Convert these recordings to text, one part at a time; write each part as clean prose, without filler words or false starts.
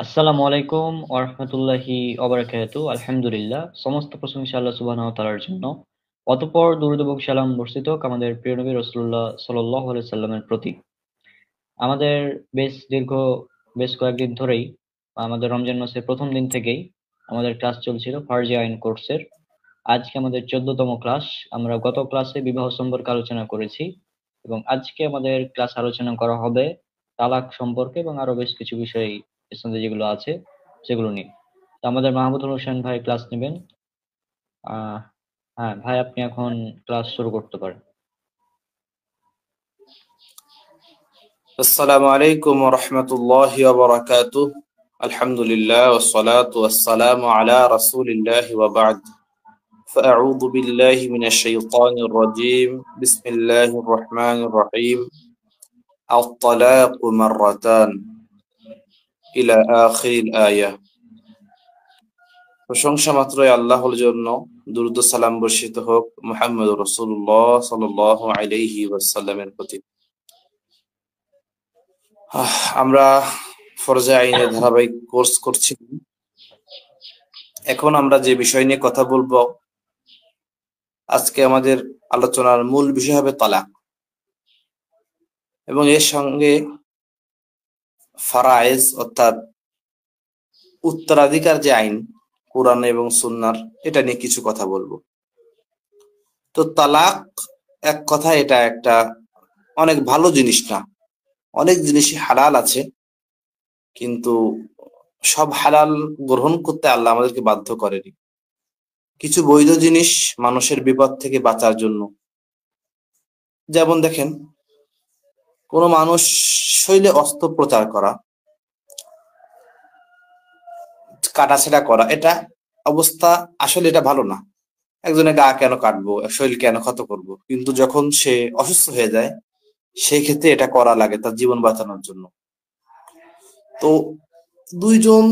আসসালামু আলাইকুম ওয়া রাহমাতুল্লাহি ওয়া বারাকাতুহু। আলহামদুলিল্লাহ, সমস্ত প্রশংসা আল্লাহ সুবহানাহু ওয়া তাআলার জন্য। অতঃপর দরুদ এবং সালাম বর্ষিত হোক আমাদের প্রিয় নবী রাসূলুল্লাহ সাল্লাল্লাহু আলাইহি সাল্লামের প্রতি। আমাদের বেশ কয়েকদিন ধরেই আমাদের রমজান মাসের প্রথম দিন থেকেই আমাদের ক্লাস চলছিল ফারজি আইন কোর্সের। আজকে আমাদের 14তম ক্লাস। আমরা গত ক্লাসে বিবাহ সম্পর্কে আলোচনা করেছি এবং আজকে আমাদের ক্লাস আলোচনা করা হবে তালাক সম্পর্কে এবং আরো বেশ কিছু বিষয় ইসলামে যেগুলো আছে সেগুলো নিয়ে। তো আমাদের মাহমুদুল হোসেন ভাই ক্লাস নেবেন। আহ হ্যাঁ ভাই, আপনি এখন ক্লাস শুরু করতে পারেন। السلام عليكم ورحمة الله وبركاته. الحمد لله والصلاة والسلام على رسول الله وبعد. فأعوذ بالله من الشيطان الرجيم. بسم الله الرحمن الرحيم. الطلاق مرتان إلى آخر الآية. প্রশংসা মাত্রই আল্লাহর জন্য, দুরূদ ও সালাম বর্ষিত হোক মুহাম্মদ রাসূলুল্লাহ সাল্লাল্লাহু আলাইহি ওয়াসাল্লামের প্রতি। আমরা ফরজে আইনের ধারাবাহিক কোর্স করছি। এখন আমরা যে বিষয় নিয়ে কথা বলবো, আজকে আমাদের আলোচনার মূল বিষয় হবে তালাক এবং এর সঙ্গে ফারায়েজ অর্থাৎ উত্তরাধিকার যে আইন কোরআন এবং সুন্নাহর, এটা নিয়ে কিছু কথা বলবো। তো তালাক এক কথা এটা একটা অনেক ভালো জিনিস না। অনেক জিনিসই হালাল আছে, কিন্তু সব হালাল গ্রহণ করতে আল্লাহ আমাদেরকে বাধ্য করেনি। কিছু বৈধ জিনিস মানুষের বিপদ থেকে বাঁচার জন্য, যেমন দেখেন, কোনো মানুষ শৈলে অস্ত্রোপচার করা, কাটাছেঁড়া করা, এটা অবস্থা আসলে এটা ভালো না। একজনের গা কেন কাটবো, শরীর কেন ক্ষত করব, কিন্তু যখন সে অসুস্থ হয়ে যায় সেই ক্ষেত্রে এটা করা লাগে তার জীবন বাঁচানোর জন্য। তো দুইজন,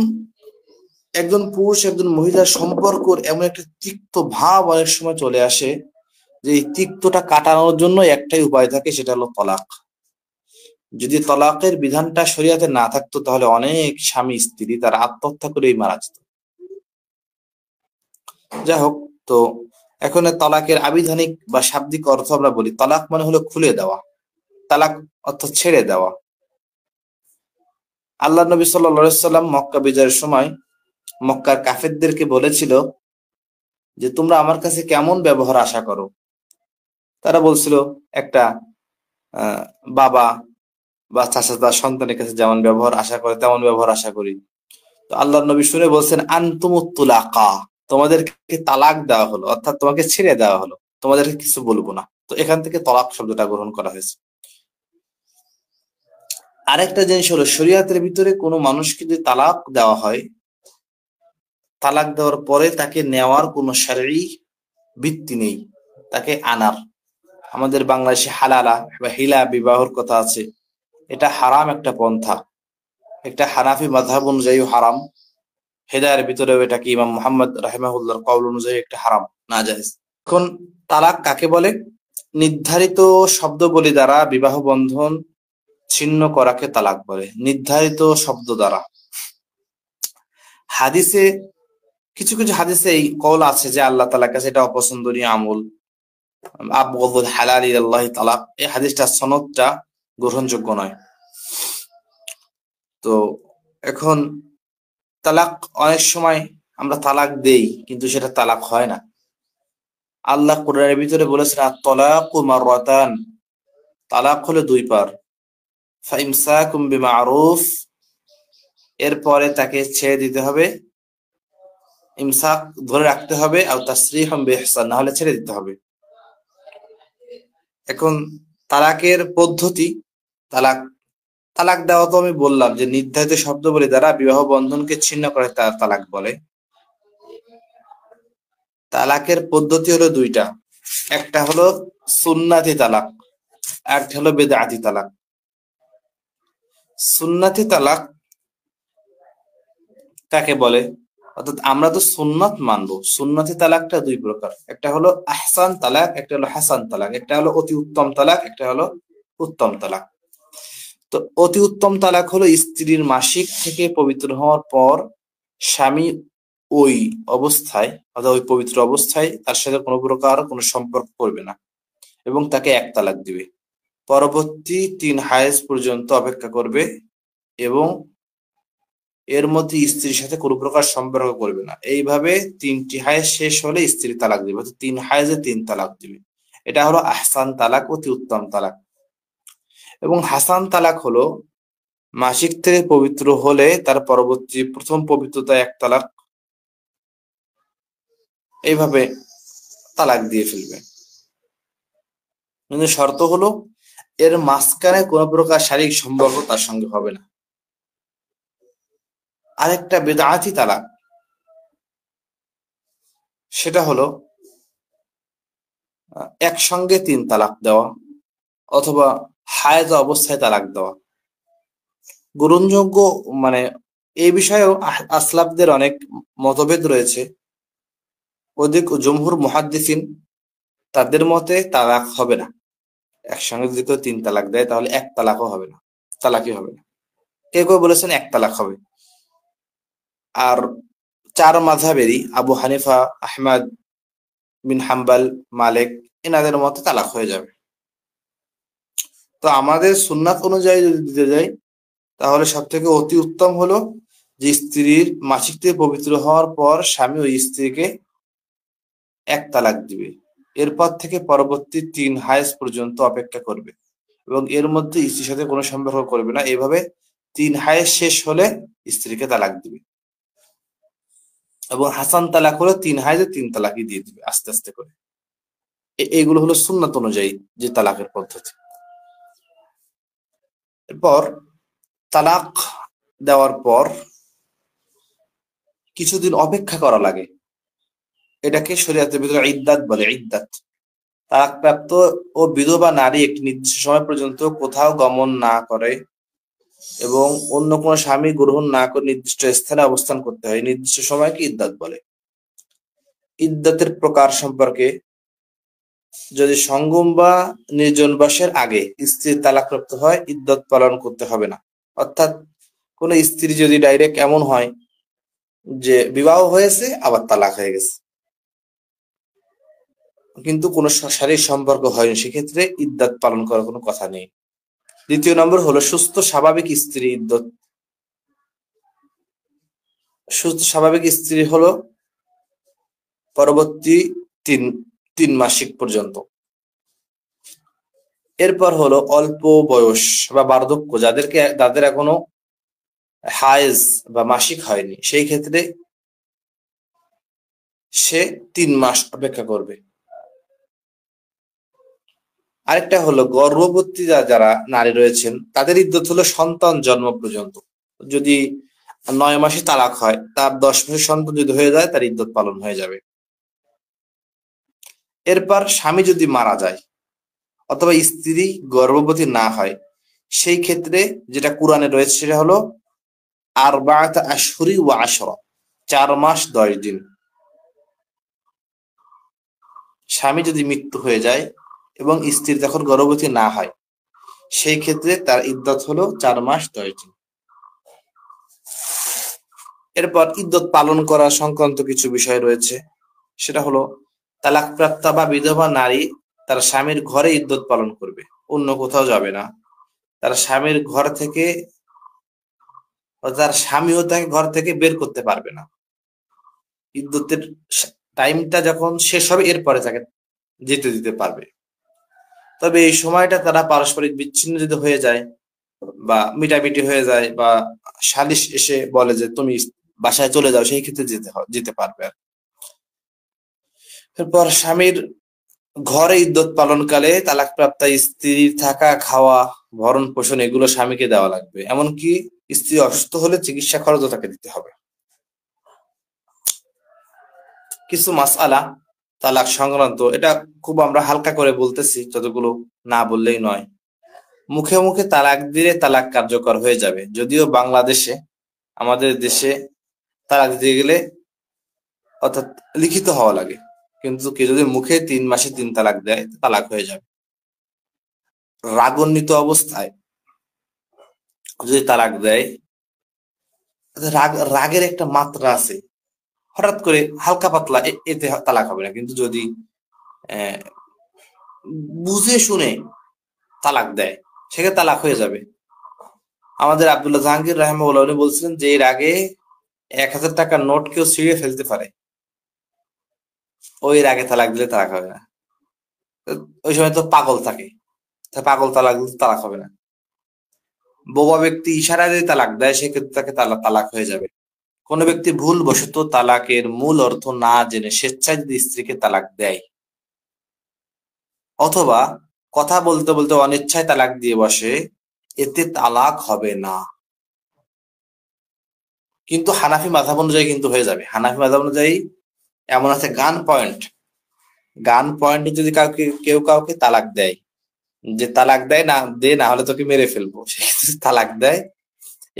একজন পুরুষ একজন মহিলার সম্পর্কের এমন একটা তিক্ত ভাব অনেক সময় চলে আসে যে এই তিক্তটা কাটানোর জন্য একটাই উপায় থাকে, সেটা হলো তলাক। যদি তলাকের বিধানটা শরিয়াতে না থাকতো তাহলে অনেক স্বামী স্ত্রী তারা আত্মহত্যা করেই মারা যেত। যাই হোক, তো এখন তলাকের আবিধানিক বা শাব্দিক অর্থ আমরা বলি, তলাক মানে হলো খুলে দেওয়া, তালাক অর্থাৎ ছেড়ে দেওয়া। আল্লাহ নবী সাল্লাল্লাহু আলাইহি সাল্লাম মক্কা বিজয়ের সময় মক্কার কাফেরদেরকে বলেছিল যে তোমরা আমার কাছে কেমন ব্যবহার আশা করো। তারা বলছিল একটা বাবা বা চাচা তার সন্তানের কাছে যেমন ব্যবহার আশা করে তেমন ব্যবহার আশা করি। তো আল্লাহ নবী শুনে বলছেন, আনতুমুত তুলাকা, তোমাদেরকে তালাক দেওয়া হলো, অর্থাৎ তোমাকে ছেড়ে দেওয়া হলো, তোমাদেরকে কিছু বলবো না। তো এখান থেকে তলাক শব্দটা গ্রহণ করা হয়েছে। আরেকটা জিনিস হলো, শরিয়াতের ভিতরে কোনো মানুষকে যদি তালাক দেওয়া হয়, তালাক দেওয়ার পরে তাকে নেওয়ার কোনো শারঈ ভিত্তি নেই, তাকে আনার। আমাদের বাংলাদেশে হালালা বা হিলা বিবাহর কথা আছে, এটা হারাম একটা পন্থা, একটা হানাফি মাযহাব অনুযায়ী হারাম, হেদায়ের ভিতরেও এটাকে ইমাম মুহাম্মদ রাহিমাহুল্লাহর কওল অনুযায়ী একটা হারাম, নাজায়েজ। এখন তালাক কাকে বলে? নির্ধারিত শব্দবলী দ্বারা বিবাহ বন্ধন ছিন্ন করাকে তালাক বলে, নির্ধারিত শব্দ দ্বারা। হাদিসে কিছু কিছু হাদিসে এই কওল আছে যে আল্লাহ তাআলার কাছে এটা অপছন্দনীয় আমল, আবগযুল হালাল ইলাল্লাহি তালাক। এই হাদিসটা সনদটা গ্রহণযোগ্য নয়। তো এখন তালাক, অনেক সময় আমরা তালাক দেই কিন্তু সেটা তালাক হয় না। আল্লাহ কোরআনের ভিতরে বলেছেন, আত-তালাকু মাররাতান, তালাক হলো দুই বার। ফাইমসাকুম বিমারুফ, এরপরে তাকে ছেড়ে দিতে হবে, ইমসাক ধরে রাখতে হবে, আর তাসরিহুম বিইহসান, না হলে ছেড়ে দিতে হবে। এখন তালাকের পদ্ধতি, তালাক তালাক দেওয়া তো আমি বললাম যে নির্ধারিত শব্দবলী দ্বারা বিবাহ বন্ধনকে ছিন্ন করে তালাক বলে। তালাকের পদ্ধতি হলো দুইটা, একটা হলো সুন্নাতি তালাক, একটা হলো বিদআতি তালাক। সুন্নাতি তালাক কাকে বলে? অর্থাৎ আমরা তো সুন্নাত মানবো। সুন্নাতি তালাকটা দুই প্রকার, একটা হলো আহসান তালাক, একটা হলো হাসান তালাক, একটা হলো অতি উত্তম তালাক, একটা হলো উত্তম তালাক। তো অতি উত্তম তালাক হলো স্ত্রীর মাসিক থেকে পবিত্র হওয়ার পর স্বামী ওই অবস্থায় অর্থাৎ ওই পবিত্র অবস্থায় তার সাথে কোনো প্রকার কোনো সম্পর্ক করবে না এবং তাকে এক তালাক দিবে। পরবর্তী 3 হায়েজ পর্যন্ত অপেক্ষা করবে এবং এর মধ্যে স্ত্রীর সাথে কোনো প্রকার সম্পর্ক করবে না। এইভাবে 3টি হায়েজ শেষ হলে স্ত্রী তালাক দিবে, 3 হায়েজে 3 তালাক দিবে। এটা হলো আহসান তালাক, অতি উত্তম তালাক। এবং হাসান তালাক হলো মাসিক থেকে পবিত্র হলে তার পরবর্তী প্রথম পবিত্রতা 1 তালাক, এইভাবে তালাক দিয়ে ফেলবে। কিন্তু শর্ত হলো এর মাঝখানে কোনো প্রকার শারীরিক সম্পর্ক তার সঙ্গে হবে না। আরেকটা বেদাতি তালাক, সেটা হলো একসঙ্গে 3 তালাক দেওয়া অথবা হায়েজ অবস্থায় তালাক দেওয়া। গ্রহণযোগ্য মানে এই বিষয়েও আসলাফদের অনেক মতভেদ রয়েছে। অধিক জমহুর মুহাদ্দিসিন তাদের মতে তালাক হবে না, একসঙ্গে যদি কেউ 3 তালাক দেয় তাহলে 1 তালাকও হবে না, তালাকই হবে না। কেউ কেউ বলেছেন 1 তালাক হবে। আর 4 মাযহাবেরই আবু হানিফা, আহমদ বিন হাম্বল, মালিক এনাদের মতে তালাক হয়ে যাবে। তো আমাদের সুন্নাত অনুযায়ী যদি দিতে যাই তাহলে সব থেকে অতি উত্তম হলো যে স্ত্রীর মাসিক থেকে পবিত্র হওয়ার পর স্বামী ওই স্ত্রীকে 1 তালাক দিবে। এরপর থেকে পরবর্তী 3 হায়েজ পর্যন্ত অপেক্ষা করবে এবং এর মধ্যে স্ত্রীর সাথে কোনো সম্পর্ক করবে না। এভাবে 3 হায়েজ শেষ হলে স্ত্রীকে তালাক দিবে। এবং হাসান তালাক হলো 3 হায়েজে 3 তালাকই দিয়ে দিবে আস্তে আস্তে করে। এইগুলো হলো সুন্নাত অনুযায়ী যে তালাকের পদ্ধতি। এরপর তালাক দেওয়ার পর কিছুদিন অপেক্ষা করা লাগে, এটাকে শরীয়তের ভিতরে ইদ্দাত বলে। ইদ্দাত, তালাকপ্রাপ্ত ও বিধবা নারী একটি নির্দিষ্ট সময় পর্যন্ত কোথাও গমন না করে এবং অন্য কোনো স্বামী গ্রহণ না করে নির্দিষ্ট স্থানে অবস্থান করতে হয়, নির্দিষ্ট সময়কে ইদ্দাত বলে। ইদ্দাতের প্রকার সম্পর্কে, যদি সঙ্গম বা নির্জনবাসের আগে স্ত্রী তালাকপ্রাপ্ত হয় ইদ্দত পালন করতে হবে না। অর্থাৎ কোন স্ত্রী যদি ডাইরেক্ট এমন হয় যে বিবাহ হয়েছে আবার তালাক হয়ে গেছে কিন্তু কোনো শারীরিক সম্পর্ক হয়নি, সেক্ষেত্রে ইদ্দত পালন করার কোনো কথা নেই। দ্বিতীয় নম্বর হলো সুস্থ স্বাভাবিক স্ত্রী ইদ্দত। সুস্থ স্বাভাবিক স্ত্রী হলো পরবর্তী তিন মাসিক পর্যন্ত। এরপর হলো অল্প বয়স বা বার্ধক্য, যাদের এখনো হায়েজ বা মাসিক হয়নি, সেই ক্ষেত্রে সে 3 মাস অপেক্ষা করবে। আরেকটা হলো গর্ভবতী যারা নারী রয়েছেন তাদের ইদ্দত হলো সন্তান জন্ম পর্যন্ত। যদি 9 মাসে তালাক হয়, তার 10 মাসের সন্তান যদি হয়ে যায় তার ইদ্দত পালন হয়ে যাবে। এরপর স্বামী যদি মারা যায় অথবা স্ত্রী গর্ভবতী না হয়, সেই ক্ষেত্রে যেটা কোরআনে রয়েছে সেটা হলো আরবাআত আশহুরি ওয়া আশরা, 4 মাস 10 দিন। স্বামী যদি মৃত্যু হয়ে যায় এবং স্ত্রী যখন গর্ভবতী না হয়, সেই ক্ষেত্রে তার ইদ্দত হলো 4 মাস 10 দিন। এরপর ইদ্দত পালন করা সংক্রান্ত কিছু বিষয় রয়েছে, সেটা হলো তালাকপ্রাপ্তা বা বিধবা নারী তার স্বামীর ঘরে ইদ্দত পালন করবে, অন্য কোথাও যাবে না। তার স্বামীর ঘর থেকে, তার স্বামীও তাকে ঘর থেকে বের করতে পারবে না। ইদ্দতের টাইমটা যখন শেষ হবে এরপরে তাকে যেতে দিতে পারবে। তবে এই সময়টা তারা পারস্পরিক বিচ্ছিন্ন যদি হয়ে যায় বা মিটামিটি হয়ে যায় বা সালিশ এসে বলে যে তুমি বাসায় চলে যাও, সেই ক্ষেত্রে যেতে পারবে। এরপর স্বামীর ঘরে ইদ্দত পালনকালে তালাকপ্রাপ্তা স্ত্রীর থাকা, খাওয়া, ভরণ পোষণ এগুলো স্বামীকে দেওয়া লাগবে। এমনকি স্ত্রী অসুস্থ হলে চিকিৎসা খরচও তাকে দিতে হবে। কিছু মাসআলা তালাক সংক্রান্ত, এটা খুব আমরা হালকা করে বলতেছি, যতগুলো না বললেই নয়। মুখে মুখে তালাক দিলে তালাক কার্যকর হয়ে যাবে, যদিও বাংলাদেশে, আমাদের দেশে তালাক দিতে গেলে অর্থাৎ লিখিত হওয়া লাগে, কিন্তু কেউ যদি মুখে 3 মাসে 3 তালাক দেয় তালাক হয়ে যাবে। রাগান্বিত অবস্থায় যদি তালাক দেয়, রাগের একটা মাত্রা আছে, হঠাৎ করে হালকা পাতলা এতে তালাক হবে না। কিন্তু যদি বুঝে শুনে তালাক দেয়, সেক্ষেত্রে তালাক হয়ে যাবে। আমাদের আব্দুল্লাহ জাহাঙ্গীর রাহিমাহুল্লাহ উনি বলছিলেন যে এর আগে 1000 টাকার নোট কেউ ছিঁড়ে ফেলতে পারে, ওই এর আগে তালাক দিলে তালাক হবে না। ওই সময় তো পাগল থাকে, পাগল তালাক দিলে তালাক হবে না। বোবা ব্যক্তি ইশারা দিয়ে তালাক দেয়, সেক্ষেত্রে তাকে তালাক হয়ে যাবে। কোন ব্যক্তি ভুলবশত তালাকের মূল অর্থ না জেনে স্বেচ্ছায় যদি স্ত্রীকে তালাক দেয়, অথবা কথা বলতে বলতে অনিচ্ছায় তালাক দিয়ে বসে, এতে তালাক হবে না। কিন্তু হানাফি মাযহাব অনুযায়ী কিন্তু হয়ে যাবে। হানাফি মাযহাব অনুযায়ী এমন আছে গান পয়েন্টে যদি কেউ কাউকে তালাক দেয়, যে তালাক দেয় না দে, না হলে তোকে মেরে ফেলবো, সেক্ষেত্রে তালাক দেয়,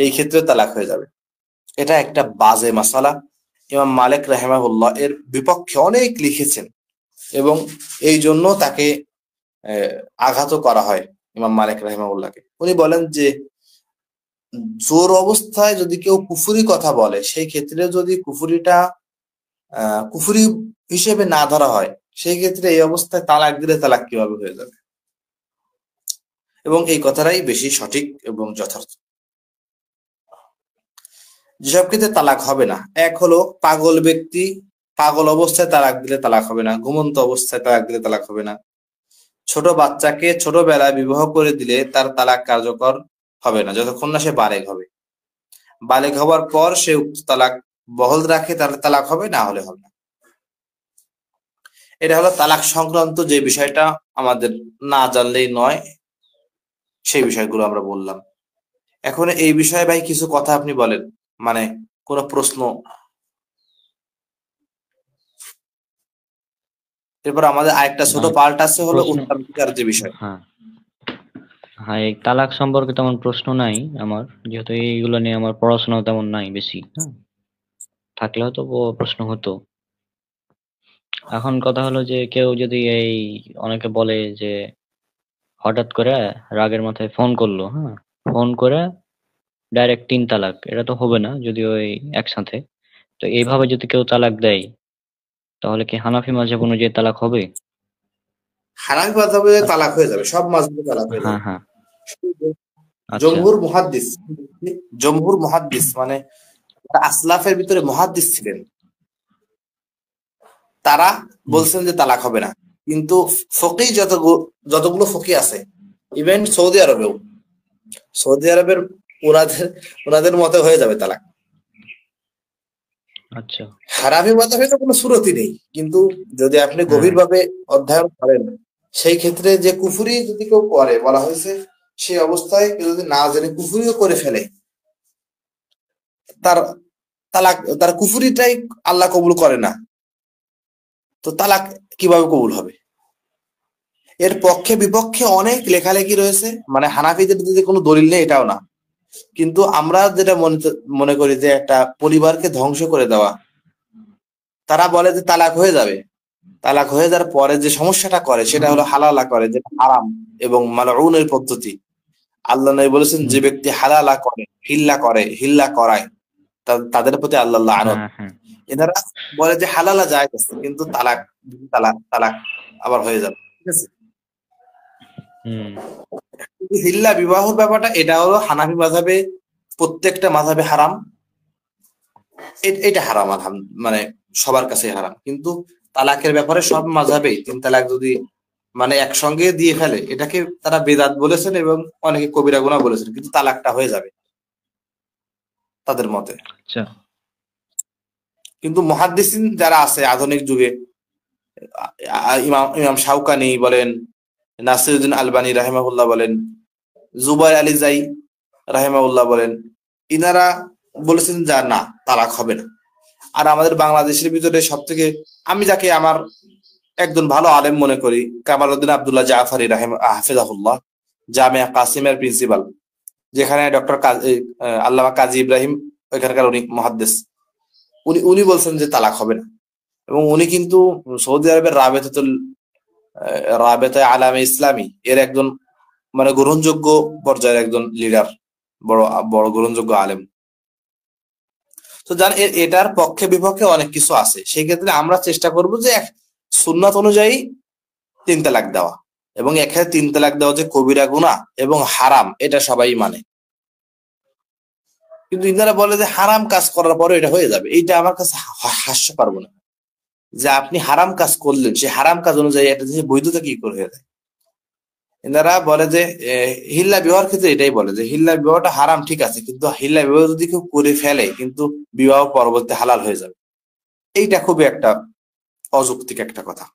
এই ক্ষেত্রে তালাক হয়ে যাবে। এটা একটা বাজে মাসালা। ইমাম মালিক রাহিমাহুল্লাহ এর বিপক্ষে অনেক লিখেছেন এবং এই জন্য তাকে আঘাতও করা হয় ইমাম মালিক রাহিমাহুল্লাহকে। উনি বলেন যে জোর অবস্থায় যদি কেউ কুফরি কথা বলে, সেই ক্ষেত্রে যদি কুফরিটা কুফরি হিসেবে না ধরা হয়, সেই ক্ষেত্রে এই অবস্থায় তালাক দিলে তালাক কিভাবে হয়ে যাবে, এবং এই কথাটাই বেশি সঠিক এবং যথার্থ। যেসব ক্ষেত্রে তালাক হবে না, এক হলো পাগল ব্যক্তি, পাগল অবস্থায় তালাক দিলে তালাক হবে না, ঘুমন্ত অবস্থায় তালাক দিলে তালাক হবে না। ছোট বাচ্চাকে ছোটবেলায় বিবাহ করে দিলে তার তালাক কার্যকর হবে না যতক্ষণ না সে বালেগ হবে। বালেগ হওয়ার পর সে উক্ত তালাক বহাল রাখে, তাহলে তালাক হবে, না হলে হবে না। এটা হলো তালাক সংক্রান্ত যে বিষয়টা আমাদের না জানলেই নয়, সেই বিষয়গুলো আমরা বললাম। এখন এই বিষয়ে ভাই কিছু কথা আপনি বলেন, মানে কোন প্রশ্ন। এরপর আমাদের আরেকটা ছোট পার্ট আছে, হলো উত্তরাধিকার যে বিষয়। হ্যাঁ হ্যাঁ, এই তালাক সম্পর্কে তেমন প্রশ্ন নাই আমার, যেহেতু এইগুলো নিয়ে আমার পড়াশোনা তেমন নাই বেশি। হ্যাঁ, থাকলে হয়তো প্রশ্ন হতো। এখন কথা হলো যে কেউ যদি অনেকে বলে যে হঠাৎ করে রাগের মাথায় ফোন করলো, হ্যাঁ, ফোন করে ডাইরেক্ট 3 তালাক, এটা তো হবে না যদি ওই একসাথে। তো এইভাবে যদি কেউ তালাক দেয়, তাহলে কি হানাফি মাযহাব অনুযায়ী তালাক হবে? হানাফি মাযহাবে তালাক হয়ে যাবে, সব মাযহাবে তালাক হয়ে হ্যাঁ যাবে। হ্যাঁ। আচ্ছা। জমহুর মুহাদ্দিস মানে আসলাফের ভিতরে মুহাদ্দিস ছিলেন, তারা বলছেন যে তালাক হবে না। কিন্তু ফকিহ যতগুলো ফকিহ আছে, ইভেন সৌদি আরবের ওনাদের মতে হয়ে যাবে তালাক। আচ্ছা। হানাফি মাযহাবে তো কোনো সুরতি নেই, কিন্তু যদি আপনি গভীরভাবে অধ্যয়ন করেন, সেই ক্ষেত্রে যে কুফরি যদি কেউ করে, বলা হয়েছে সেই অবস্থায় কেউ যদি না জেনে কুফরিও করে ফেলে, তার কুফরিটাই আল্লাহ কবুল করে না, তো তালাক কিভাবে কবুল হবে? এর পক্ষে বিপক্ষে অনেক লেখালেখি রয়েছে, মানে হানাফিদের যদি কোনো দলিল নেই এটাও না, কিন্তু আমরা যেটা মনে করি যে একটা পরিবারকে ধ্বংস করে দেওয়া, তারা বলে যে তালাক হয়ে যাবে। তালাক হয়ে যাওয়ার পরে যে সমস্যাটা করে সেটা হলো হালালা করে, যেটা হারাম এবং মালউনের পদ্ধতি। আল্লাহ নবী বলেছেন যে ব্যক্তি হালালা করে, হিল্লা করায়, তাদের প্রতি আল্লাহ লানত। এনারা বলে যে হালালা জায়েজ আছে, কিন্তু তালাক তালাক আবার হয়ে যাবে, ঠিক আছে। হিল্লা বিবাহর ব্যাপারটা, এটা হলো হানাফি মাযহাবে, প্রত্যেকটা মাযহাবে হারাম, এটা হারাম, মানে সবার কাছে হারাম। কিন্তু তালাকের ব্যাপারে সব মাযহাবেই 3 তালাক যদি মানে একসঙ্গে দিয়ে ফেলে, এটাকে তারা বেদাত বলেছেন এবং অনেকে কবিরা গুনাহ বলেছেন, কিন্তু তালাকটা হয়ে যাবে তাদের মতে। কিন্তু মুহাদ্দিসিন যারা আছে আধুনিক যুগে, ইমাম শাওকানি বলেন, নাসিরউদ্দিন আলবানী রাহিমাহুল্লাহ বলেন, জুবাইর আলী জাই রাহিমাহুল্লাহ বলেন, ইনারা বলেছেন যা না, তালাক হবে না। আর আমাদের বাংলাদেশের ভিতরে সবথেকে, আমি যাকে আমার একজন ভালো আলেম মনে করি, কামালউদ্দিন আব্দুল্লাহ জাফরি হাফিজাহুল্লাহ, জামিয়া কাসিমের প্রিন্সিপাল, যেখানে ডক্টর আল্লামা কাজী ইব্রাহিম ওইখানকার উনি মুহাদ্দিস, উনি বলছেন যে তালাক হবে না। এবং উনি কিন্তু সৌদি আরবের রাবেতা আলামে ইসলামী এর একজন মানে গ্রহণযোগ্য পর্যায়ের একজন লিডার, বড় বড় গ্রহণযোগ্য আলেম। তো জান এটার পক্ষে বিপক্ষে অনেক কিছু আছে, সেই ক্ষেত্রে আমরা চেষ্টা করব যে সুন্নাত অনুযায়ী 3 তালাক দেওয়া, এবং এখানে 3 তালাক দেওয়া যে কবিরা গুনাহ এবং হারাম এটা সবাই মানে। কিন্তু ইনারা বলে যে হারাম কাজ করার পরে এটা হয়ে যাবে, এইটা আমার কাছে হাস্যকর মনে হয় যে আপনি হারাম কাজ করলেন, সেই হারাম কাজ অনুযায়ী একটা জিনিস বৈধতা কি করে হয়ে যায়। এনারা বলে যে হিল্লা বিবাহের ক্ষেত্রে এটাই বলে যে হিল্লা বিবাহটা হারাম ঠিক আছে, কিন্তু হিল্লা বিবাহ যদি কেউ করে ফেলে কিন্তু বিবাহ পরবর্তী হালাল হয়ে যাবে। এইটা খুবই একটা অযৌক্তিক একটা কথা।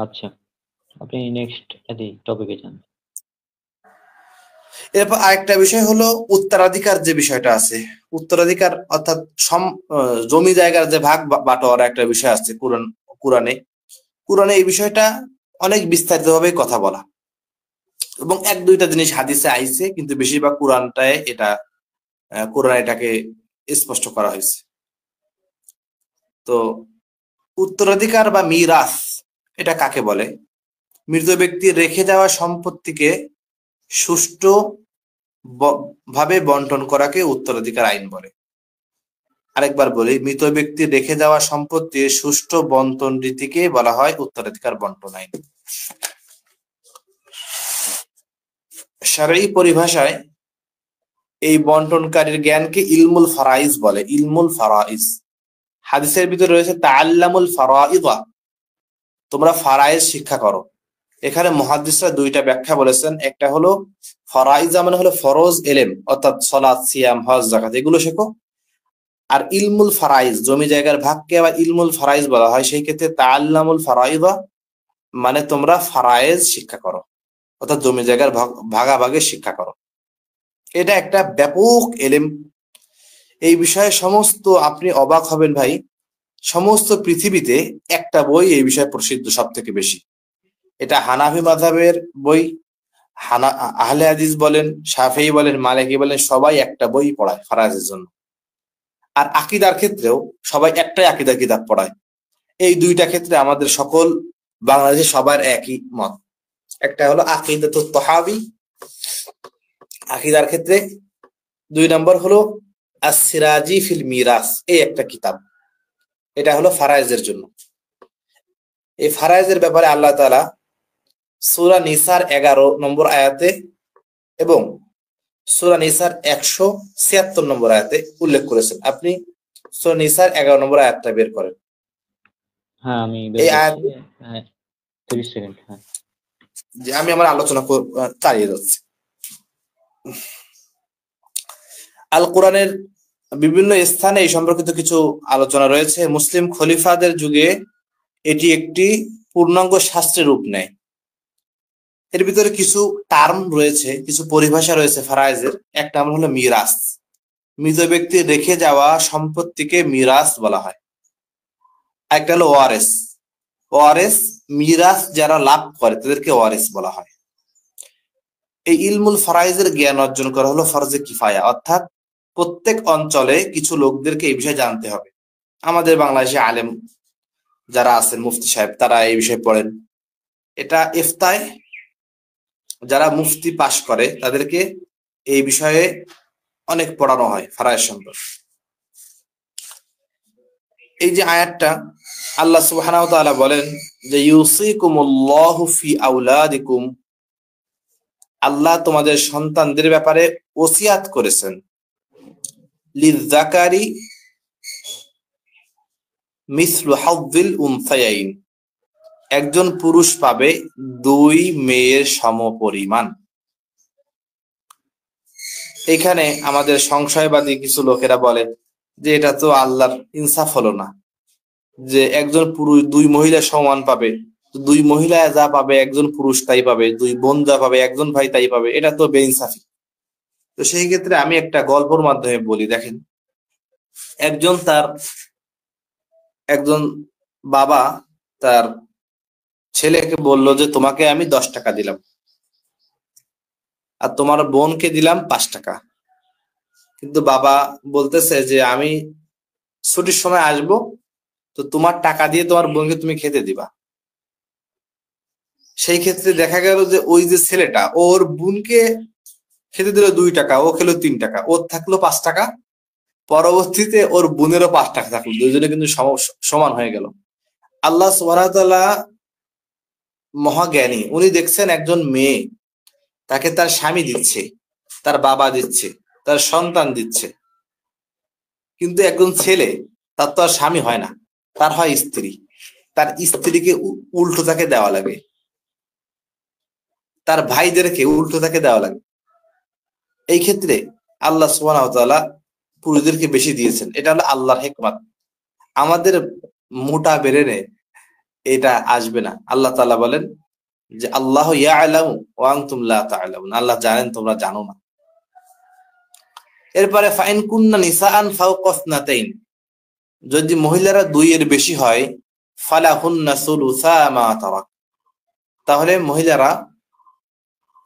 আচ্ছা, আপনি নেক্সট টপিকে যান। এরপর আরেকটা বিষয় হলো উত্তরাধিকার যে বিষয়টা আছে, উত্তরাধিকার অর্থাৎ জমি জায়গার যে ভাগ বাটোয়ারা একটা বিষয় আছে কোরআনে। কোরআনে এই বিষয়টা অনেক বিস্তারিত ভাবে কথা বলা, এবং 1-2টা জিনিস হাদিসে আইছে, কিন্তু বেশিরভাগ কোরআনে এটাকে স্পষ্ট করা হয়েছে। তো উত্তরাধিকার বা মিরাস এটা কাকে বলে? মৃত ব্যক্তির রেখে যাওয়া সম্পত্তিকে সুষ্ঠু ভাবে বন্টন করাকে উত্তরাধিকার আইন বলে। আরেকবার বলি, মৃত ব্যক্তির রেখে যাওয়া সম্পত্তির সুষ্ঠু বন্টন রীতিকে বলা হয় উত্তরাধিকার বন্টন আইন। শারঈ পরিভাষায় এই বন্টনকারীর জ্ঞানকে ইলমুল ফারাইজ বলে। ইলমুল ফারাইজ, হাদিসের ভিতরে রয়েছে তাআল্লামুল ফারাইদা, তোমরা ফারাইজ শিক্ষা করো। এখানে মুহাদ্দিসরা 2টা ব্যাখ্যা বলেছেন। একটা হলো ফারাইজ মানে হলো ফরজ এলেম, অর্থাৎ সালাত, সিয়াম, হজ, যাকাত এগুলো শেখো। আর ইলমুল ফারাইজ, জমি জায়গার ভাগকে আবার ইলমুল ফারাইজ বলা হয়। সেই ক্ষেত্রে তাআল্লামুল ফারাইদা মানে তোমরা ফারাইজ শিক্ষা করো, অর্থাৎ জমি জায়গার ভাগাভাগি শিক্ষা করো। এটা একটা ব্যাপক এলেম। এই বিষয়ে আপনি অবাক হবেন ভাই, সমস্ত পৃথিবীতে একটা বই এই বিষয়ে প্রসিদ্ধ সব থেকে বেশি। এটা হানাফি মাযহাবের বই। আহলে হাদিস বলেন, শাফিঈ বলেন, মালিকি বলেন, সবাই একটা বই পড়ায় ফারাইজের জন্য। আর আকীদার ক্ষেত্রেও সবাই একটাই আকীদা কিতাব পড়ায়। এই 2টা ক্ষেত্রে আমাদের সকল বাংলাদেশের সবার একই মত। একটা হলো আকীদাতুত তাহাবী, আকীদার ক্ষেত্রে 2 নম্বর হলো আস-সিরাজি ফিল মিরাস, এই একটা কিতাব। এটা হলো ফারাইজের জন্য। এই ফারাইজের ব্যাপারে আল্লাহ তাআলা সূরা নিসার 11 নম্বর আয়াতে এবং সূরা নিসার 176 নম্বর আয়াতে উল্লেখ করেছেন। আপনি সূরা নিসার 11 নম্বর আয়াতটা বের করেন। হ্যাঁ, আমি বের এই করছি। আয়াত 30 সেকেন্ড। হ্যাঁ, যে আমি আমার আলোচনা চালিয়ে যাচ্ছি। আল কোরআনের বিভিন্ন স্থানে এই সম্পর্কিত কিছু আলোচনা রয়েছে। মুসলিম খলিফাদের যুগে এটি একটি পূর্ণাঙ্গ শাস্ত্রের রূপ নেয়। এর ভিতরে কিছু টার্ম রয়েছে, কিছু পরিভাষা রয়েছে ফারাইজের। একটা নাম হলো মিরাস, মৃত ব্যক্তির রেখে যাওয়া সম্পত্তিকে মিরাস বলা হয়। একটা হলো ওয়ারেস, ওয়ারেস মিরাস যারা লাভ করে তাদেরকে ওয়ারেস বলা হয়। এই ইলমুল ফারাইজের জ্ঞান অর্জন করা হলো ফরজে কিফায়া, অর্থাৎ প্রত্যেক অঞ্চলে কিছু লোকদেরকে এই বিষয়ে জানতে হবে। আমাদের বাংলাদেশে আলেম যারা আছেন, মুফতি সাহেব, তারা এই বিষয়ে পড়েন। এটা ইফতায় যারা মুফতি পাশ করে তাদেরকে এই বিষয়ে অনেক পড়ানো হয় ফারাইজ সম্পর্কে। এই যে আয়াতটা আল্লাহ সুবহানাহু ওয়া তাআলা বলেন যে ইউসিকুমুল্লাহু ফি আওলাদিকুম, আল্লাহ তোমাদের সন্তানদের ব্যাপারে ওসিয়াত করেছেন। লিযযাকারি মিসলু হাযযিল উনসায়াইন, একজন পুরুষ পাবে 2 মেয়ের সমপরিমাণ। এখানে আমাদের সংশয়বাদী কিছু লোকেরা বলে যে এটা তো আল্লাহর ইনসাফ হলো না, যে একজন পুরুষ 2 মহিলা সমান পাবে, 2 মহিলা যা পাবে একজন পুরুষ তাই পাবে, 2 বোন যা পাবে একজন ভাই তাই পাবে, এটা তো বেইনসাফি। তো সেই ক্ষেত্রে আমি একটা গল্পের মাধ্যমে বলি। দেখেন, একজন বাবা তার ছেলেকে বলল যে তোমাকে আমি 10 টাকা দিলাম আর তোমার বোনকে দিলাম 5 টাকা। কিন্তু বাবা বলতেছে যে আমি ছুটির সময় আসবো, তো তোমার টাকা দিয়ে তোমার বোনকে তুমি খেতে দিবা। সেই ক্ষেত্রে দেখা গেল যে ওই যে ছেলেটা ওর বোনকে খেতে দিল 2 টাকা, ও খেলো 3 টাকা, ওর থাকলো 5 টাকা, পরবর্তীতে ওর বোনেরও 5 টাকা থাকলো, দুজনে কিন্তু সমান হয়ে গেল। আল্লাহ সুবহানাহু ওয়া তাআলা মহাজ্ঞানী, উনি দেখছেন একজন মেয়ে, তাকে তার স্বামী দিচ্ছে, তার বাবা দিচ্ছে, তার সন্তান দিচ্ছে, কিন্তু একজন ছেলে, তার তো আর স্বামী হয় না, তার হয় স্ত্রী, তার স্ত্রীকে উল্টো তাকে দেওয়া লাগে, তার ভাইদেরকে উল্টো তাকে দেওয়া লাগে। এই ক্ষেত্রে আল্লাহ সুবহানাহু ওয়া তাআলা পুরুষদেরকে বেশি দিয়েছেন, এটা হলো আল্লাহর হিকমত। আমাদের মোটা বেরেনে এটা আসবে না। আল্লাহ তাআলা বলেন যে আল্লাহ ইয়ালামু ওয়া আনতুম লা তা'লামুন, আল্লাহ জানেন তোমরা জানো না। এরপরে ফাইন কুন্না নিসাআন ফাওকা ইসনাতাইন, যদি মহিলারা 2 এর বেশি হয়, ফালাহুন্না সুলুসা মা তারাক, তাহলে মহিলারা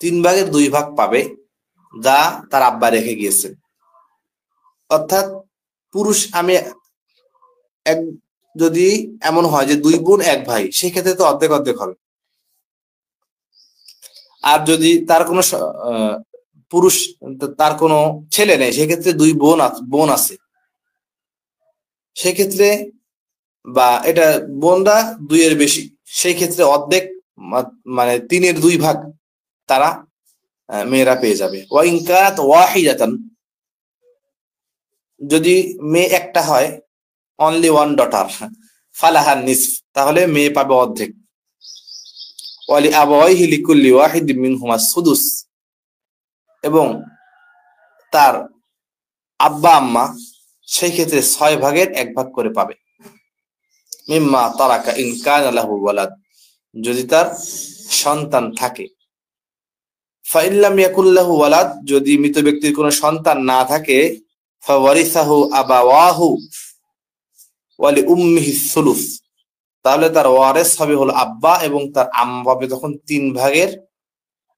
3 ভাগের 2 ভাগ পাবে যা তার আব্বা রেখে গিয়েছেন। অর্থাৎ পুরুষ আমি এক, যদি এমন হয় যে 2 বোন 1 ভাই, সেই ক্ষেত্রে তো অর্ধেক অর্ধেক হবে। আর যদি তার কোনো পুরুষ, তার কোনো ছেলে নেই, সেক্ষেত্রে 2 বোন আছে, সেক্ষেত্রে বা এটা বোনরা 2 এর বেশি, সেই ক্ষেত্রে অর্ধেক মানে 3 এর 2 ভাগ তারা মেয়েরা পেয়ে যাবে। ওয়া ইন কানাত ওয়াহিদাতান, যদি মেয়ে একটা হয়, অনলি 1 ডটার, ফালাহান নিসফ, তাহলে মেয়ে পাবে অর্ধেক। ওয়ালি আবাওয়াইহি লিকুল্লি ওয়াহিদিন মিনহুমা সুদুস, এবং তার আব্বা আম্মা সেই ক্ষেত্রে 6 ভাগের 1 ভাগ করে পাবে। মিম্মা তারাকা ইন কানা লাহু ওয়ালাদ, যদি তার সন্তান থাকে। ফাইন লাম ইয়াকুল লাহু ওয়ালাদ, যদি মৃত ব্যক্তির কোনো সন্তান না থাকে, ফাওয়ারিসাহু আবাওয়াহু ওয়ালি উম্মিহি সুলুস, তাহলে তার ওয়ারিস হবে হলো আব্বা, এবং তার আম্মা পাবে তখন 3 ভাগের,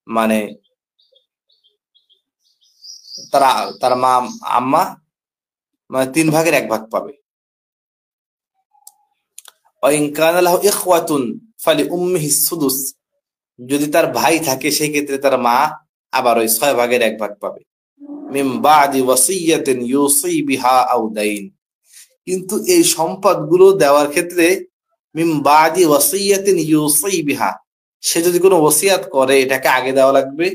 মানে তার মা আম্মা মানে 3 ভাগের 1 ভাগ পাবে। ওয়া ইন কানা লাহু ইখওয়াতুন ফালি উম্মিহি সুদুস, যদি তার ভাই থাকে সেই ক্ষেত্রে তার মা আবার ওই 6 ভাগের 1 ভাগ পাবে। মিন বাদি ওয়াসিয়াতিন ইউসি বিহা আও দাইন, কিন্তু এই সম্পদগুলো দেওয়ার ক্ষেত্রে মিন বাদি ওয়াসিয়াতিন ইউসি বিহা, সে যদি কোনো ওসিয়াত করে এটাকে আগে দেওয়া লাগবে,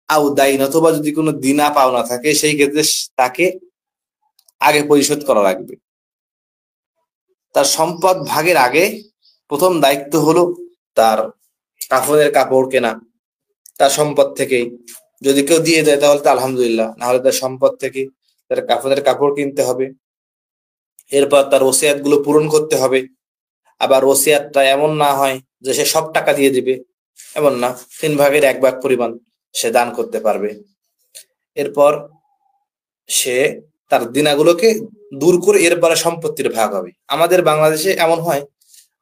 আও দাইন, অথবা যদি কোনো দিনা পাওনা থাকে সেই ক্ষেত্রে তাকে আগে পরিশোধ করা লাগবে। তার সম্পদ ভাগের আগে প্রথম দায়িত্ব হলো তার কাফনের কাপড় কেনা, তার সম্পদ থেকে। যদি কেউ দিয়ে দেয় তাহলে তো আলহামদুলিল্লাহ, না হলে তার সম্পদ থেকে তার কাফনের কাপড় কিনতে হবে। এরপর তার ওসিয়াত গুলো পূরণ করতে হবে। আবার ওসিয়াতটা এমন না হয় যে সে সব টাকা দিয়ে দিবে, এমন না, 3 ভাগের 1 ভাগ পরিমাণ সে দান করতে পারবে। এরপর সে তার দিনাগুলোকে দূর করে এরপরে সম্পত্তির ভাগ হবে। আমাদের বাংলাদেশে এমন হয়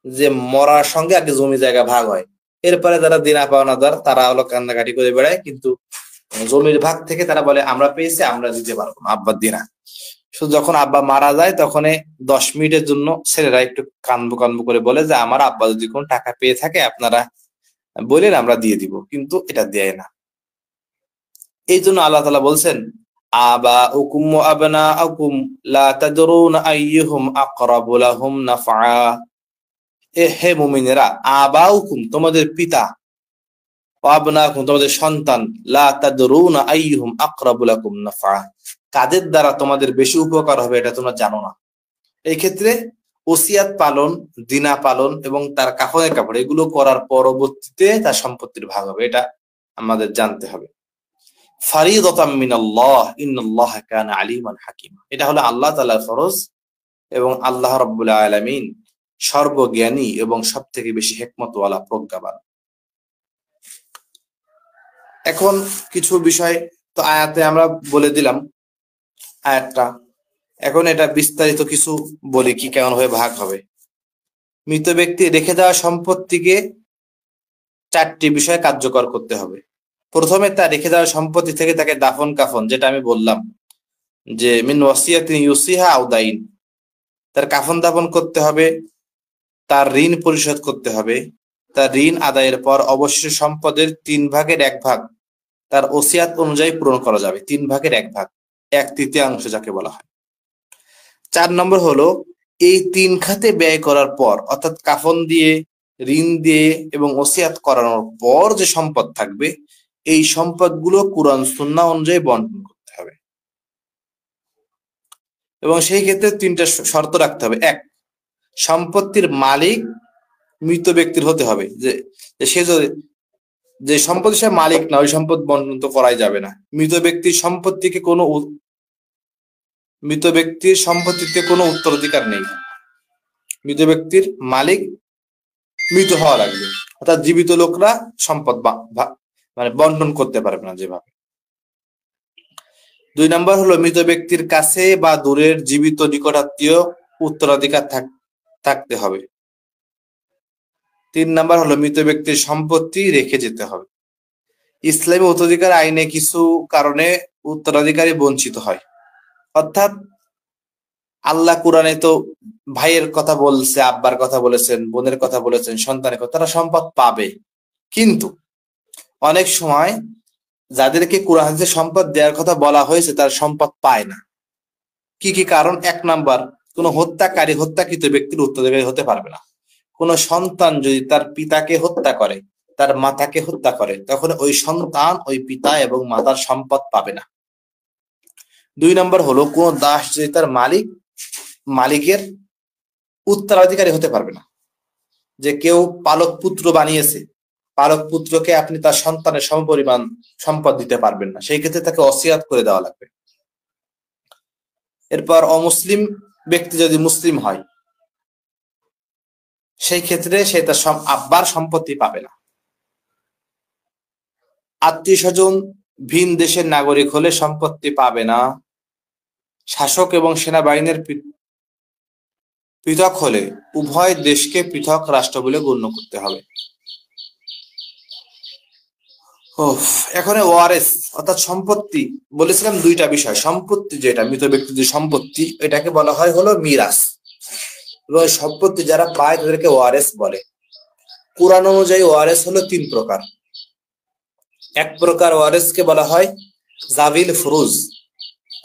যে মরার সঙ্গে আগে জমি জায়গা ভাগ হয়, এরপরে যারা দিনা পাওনাদার তারা হলো কান্দাকাটি করে বেড়ায়, কিন্তু জমির ভাগ থেকে তারা বলে আমরা পেয়েছি, আমরা দিতে পারবো না আব্বার দিনা। শুধু যখন আব্বা মারা যায় তখন 10 মিনিটের জন্য ছেলেরা একটু কানবু কানবু করে বলে যে আমার আব্বা যদি কোনো টাকা পেয়ে থাকে আপনারা বলেন, আমরা দিয়ে দিব, কিন্তু এটা দেয় না। এই জন্য আল্লাহ তাআলা বলছেন আবাউকুম ওয়া আবনাউকুম লা তাদরুনা আইয়ুহুম আকরাবু লাহুম নাফআ, হে মুমিনেরা, আবাউকুম তোমাদের পিতা, ওয়া আবনাউকুম তোমাদের সন্তান, লা তাদরুনা আইয়ুহুম আকরাবু লাকুম নাফআ, কাদের দ্বারা তোমাদের বেশি উপকার হবে এটা তোমরা জানো না। এই ক্ষেত্রে ওসিয়াত পালন, দিনা পালন এবং তার কাফনের কাপড় এগুলো করার পরবর্তীতে তার সম্পত্তির ভাগ হবে, এটা আমাদের জানতে হবে। ফারিদাতাম মিনাল্লাহ ইন্নাল্লাহা কানা আলিমান হাকিমা, এটা হলো আল্লাহ তাআলার ফরজ, এবং আল্লাহ রাব্বুল আলামিন সর্বজ্ঞানী এবং সবথেকে বেশি হিকমতওয়ালা, প্রজ্ঞাবান। এখন কিছু বিষয় তো আয়াতে আমরা বলে দিলাম আয়াতটা, এখন এটা বিস্তারিত কিছু বলি কি কেমন ভাবে ভাগ হবে। মৃত ব্যক্তি রেখে দেওয়া সম্পত্তিকে 4টি বিষয় কার্যকর করতে হবে। প্রথমে তার রেখে দেওয়া সম্পত্তি থেকে তাকে দাফন কাফন, যেটা আমি বললাম যে মিন ওয়াসিয়াতিন ইউসিহা আও দাইন, তার কাফন দাফন করতে হবে, তার ঋণ পরিশোধ করতে হবে, তার ঋণ আদায়ের পর অবশিষ্ট সম্পদের 3/1 তার ওসিয়াত অনুযায়ী পূরণ করা যাবে। 3/1, 1/3 যাকে বলা হয়। 4 নম্বর হলো এই 3 খাতে ব্যয় করার পর, অর্থাৎ কাফন দিয়ে, ঋণ দিয়ে এবং ওসিয়াত করানোর পর যে সম্পদ থাকবে, এই সম্পদগুলো কুরআন সুন্নাহ অনুযায়ী বন্টন করতে হবে। এবং সেই ক্ষেত্রে 3টা শর্ত রাখতে হবে। 1, সম্পত্তির মালিক মৃত ব্যক্তির হতে হবে। সে যদি যে সম্পদ সে মালিক না, ওই সম্পদ বন্টন তো করাই যাবে না। মৃত ব্যক্তির সম্পত্তিতে কোনো উত্তরাধিকার নেই। মৃত ব্যক্তির মালিক মৃত হওয়া লাগবে, অর্থাৎ জীবিত লোকরা সম্পদ মানে বন্টন করতে পারবে না যেভাবে। 2 নম্বর হলো মৃত ব্যক্তির কাছে বা দূরের জীবিত নিকটাত্মীয় উত্তরাধিকার থাকতে হবে। 3 নম্বর হলো মৃত ব্যক্তির সম্পত্তি রেখে যেতে হবে। ইসলামী উত্তরাধিকার আইনে কিছু কারণে উত্তরাধিকারী বঞ্চিত হয়, অর্থাৎ আল্লাহ কোরআনে তো ভাইয়ের কথা বলছে, আব্বার কথা বলেছেন, বোনের কথা বলেছেন, সন্তানের কথা, তারা সম্পদ পাবে। কিন্তু অনেক সময় যাদেরকে কোরআন হাদিসে সম্পদ দেওয়ার কথা বলা হয়েছে তার সম্পদ পায় না। কি কি কারণ? 1 নাম্বার, কোন হত্যাকৃত ব্যক্তির উত্তরাধিকারী হতে পারবে না। কোন সন্তান যদি তার পিতাকে হত্যা করে, তার মাতাকে হত্যা করে, তখন ওই সন্তান ওই পিতা এবং মাতার সম্পদ পাবে না। 2 নম্বর হলো কোন দাস যদি তার মালিকের উত্তরাধিকারী হতে পারবে না। যে কেউ পালক পুত্র বানিয়েছে, পালক পুত্রকে আপনি তার সন্তানের সমপরিমাণ সম্পদ দিতে পারবেন না, সেই ক্ষেত্রে তাকে ওসিয়াত করে দেওয়া লাগবে। এরপর অমুসলিম ব্যক্তি যদি মুসলিম হয়, সেই ক্ষেত্রে সে তার আব্বার সম্পত্তি পাবে না। আত্মীয় স্বজন ভিন দেশের নাগরিক হলে সম্পত্তি পাবে না। শাসক এবং সেনাবাহিনীর পৃথক হলে উভয় দেশকে পৃথক রাষ্ট্র বলে গণ্য করতে হবে। এখন ওয়ারেস অর্থাৎ সম্পত্তি বলেছিলাম 2টা বিষয়। সম্পত্তি যেটা মৃত ব্যক্তির যে সম্পত্তি, এটাকে বলা হয় হলো মিরাস, এবং সম্পত্তি যারা পায় তাদেরকে ওয়ারেস বলে। কুরআন অনুযায়ী ওয়ারেস হলো 3 প্রকার। 1 প্রকার ওয়ারেসকে বলা হয় জাবিল ফুরুজ,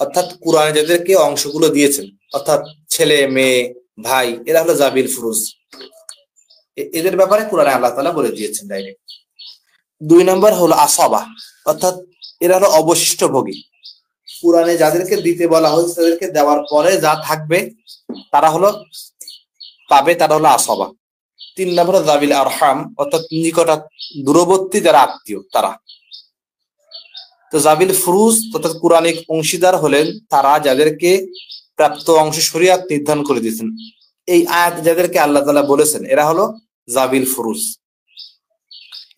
অর্থাৎ কুরআনে যাদেরকে অংশগুলো দিয়েছেন, অর্থাৎ ছেলে, মেয়ে, ভাই, এরা হলো জাবিল ফুরুজ। এদের ব্যাপারে কুরআনে আল্লাহ তাআলা বলে দিয়েছেন ডাইরেক্ট। 2 নম্বর হলো আসবা, অর্থাৎ এরা হলো অবশিষ্ট ভোগী। কুরআনে যাদেরকে দিতে বলা হয়েছে তাদেরকে দেওয়ার পরে যা থাকবে তারা হলো পাবে, তারা হলো আসবা। 3 নম্বর জাবিল আরহাম, অর্থাৎ দূরবর্তী যারা আত্মীয় তারা। তো জাবিল ফুরুজ অর্থাৎ কুরআনিক অংশীদার হলেন তারা যাদেরকে প্রাপ্ত অংশ শরীয়ত নির্ধারণ করে দিয়েছেন। এই আয়াত যাদেরকে আল্লাহ তাআলা বলেছেন এরা হলো জাবিল ফুরুজ।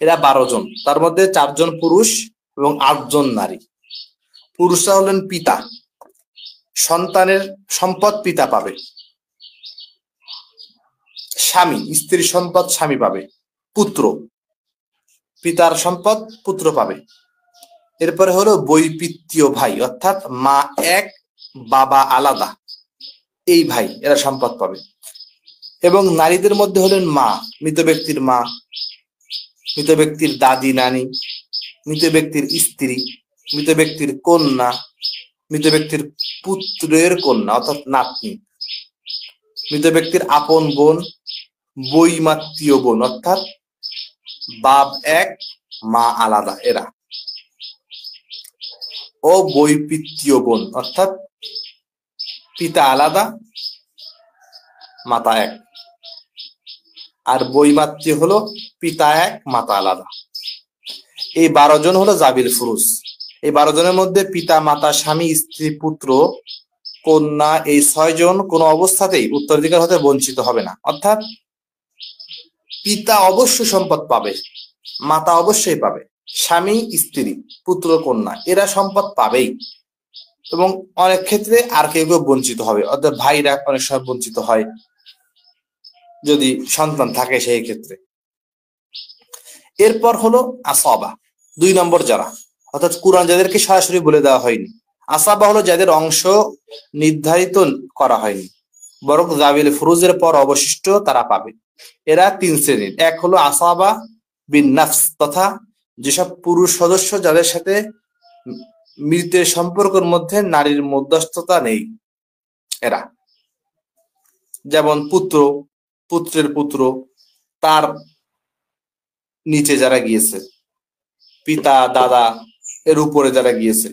এরা 12 জন, তার মধ্যে 4 জন পুরুষ এবং 8 জন নারী। পুরুষরা হলেন পিতা, সন্তানের সম্পদ পিতা পাবে। স্বামী, স্ত্রীর সম্পদ স্বামী পাবে। পুত্র, পিতার সম্পদ পুত্র পাবে। এরপরে হলো বৈপিত্তীয় ভাই, অর্থাৎ মা এক বাবা আলাদা, এই ভাই, এরা সম্পদ পাবে। এবং নারীদের মধ্যে হলেন মা, মৃত ব্যক্তির মা, মৃত ব্যক্তির দাদি নানি, মৃত ব্যক্তির স্ত্রী, মৃত ব্যক্তির কন্যা, মৃত ব্যক্তির পুত্রের কন্যা অর্থাৎ নাতনি, মৃত ব্যক্তির আপন বোন, বৈমাত্রীয় বোন অর্থাৎ বাপ এক মা আলাদা এরা, ও বৈপিত্তীয় বোন অর্থাৎ পিতা আলাদা মাতা এক। আর বৈমাত্রী হলো পিতা এক মাতা আলাদা। এই 12 জন হলো জাবিল ফুরুজ। এই 12 জনের মধ্যে পিতা, মাতা, স্বামী, স্ত্রী, পুত্র, কন্যা, এই 6 জন কোনো অবস্থাতেই উত্তরাধিকার হতে বঞ্চিত হবে না। অর্থাৎ পিতা অবশ্য সম্পদ পাবে, মাতা অবশ্যই পাবে, স্বামী, স্ত্রী, পুত্র, কন্যা এরা সম্পদ পাবেই। এবং অনেক ক্ষেত্রে আর কেউ কেউ বঞ্চিত হবে, অর্থাৎ ভাইরা অনেক সময় বঞ্চিত হয় যদি সন্তান থাকে সেই ক্ষেত্রে। এরপর হলো আসবা, 2 নম্বর যারা, অর্থাৎ কুরআন যাদেরকে সরাসরি বলে দেওয়া হয়নি। আসবা হলো যাদের অংশ নির্ধারিত করা হয়নি, বরং জাবিল ফুরুজের পর অবশিষ্ট তারা পাবে। এরা তিন শ্রেণীর। এক হলো আসাবা বিন নাফস, তথা যেসব পুরুষ সদস্য যাদের সাথে মৃতের সম্পর্কের মধ্যে নারীর মধ্যস্থতা নেই, এরা যেমন পুত্র, পুত্রের পুত্র, তার নিচে যারা গিয়েছে, পিতা, দাদা, এর উপরে যারা গিয়েছে,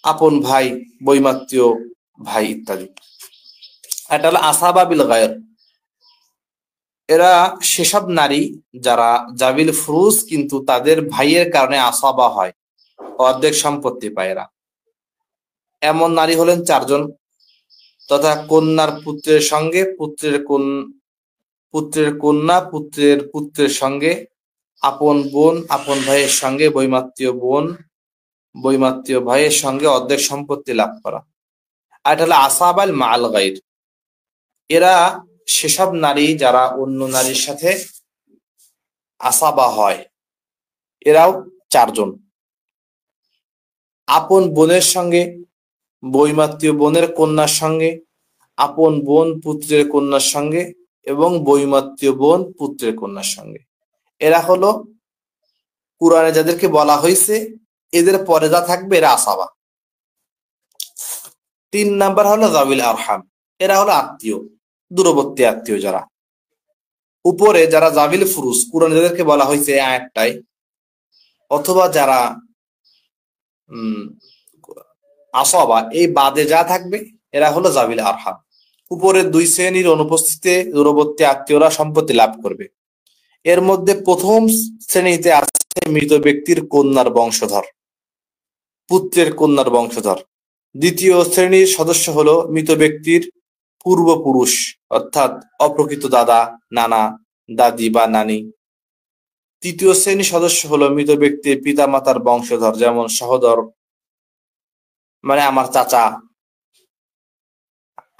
আপন ভাই, বৈমাত্রীয় ভাই ইত্যাদি। এটা হলো আসাবা বিল গায়র। এরা সেসব নারী যারা জাবিল ফুরুজ কিন্তু তাদের ভাইয়ের কারণে আসাবা হয়, অর্ধেক সম্পত্তি পায় এরা। এমন নারী হলেন চারজন, তথা কন্যার পুত্রের সঙ্গে, পুত্রের কন্যা পুত্রের পুত্রের সঙ্গে, আপন বোন আপন ভাইয়ের সঙ্গে, বৈমাত্রীয় বোন বৈমাত্রীয় ভাইয়ের সঙ্গে অর্ধেক সম্পত্তি লাভ করা। আর এটা হলো আসাবাল মাল গায়র। এরা সেসব নারী যারা অন্য নারীর সাথে আসাবা হয়, এরাও চারজন। আপন বোনের সঙ্গে, বৈমাত্রীয় বোনের কন্যার সঙ্গে, আপন বোন পুত্রের কন্যার সঙ্গে এবং বৈমাত্রীয় বোন পুত্রের কন্যার সঙ্গে। এরা হলো কুরআনে যাদেরকে বলা হয়েছে এদের পরে যা থাকবে এরা আসাবা। 3 নাম্বার হলো যাবিল আরহাম। এরা হলো আত্মীয়, দূরবর্তী আত্মীয় যারা। উপরে যারা জাবিল ফুরুজ, কুরআনে যাদেরকে বলা হয়েছে আয়াতটাই, অথবা যারা আসাবা, এই বাদে যা থাকবে এরা হলো জাবিল আরহাম। উপরের 2 শ্রেণীর অনুপস্থিতিতে দূরবর্তী আত্মীয়রা সম্পত্তি লাভ করবে। এর মধ্যে প্রথম শ্রেণীতে আছে মৃত ব্যক্তির কন্যার বংশধর, পুত্রের কন্যার বংশধর। দ্বিতীয় শ্রেণীর সদস্য হলো মৃত ব্যক্তির পূর্বপুরুষ, অর্থাৎ অপ্রকৃত দাদা, নানা, দাদি বা নানি। তৃতীয় শ্রেণীর সদস্য হলো মৃত ব্যক্তির পিতামাতার বংশধর, যেমন সহোদর, মানে আমার চাচা,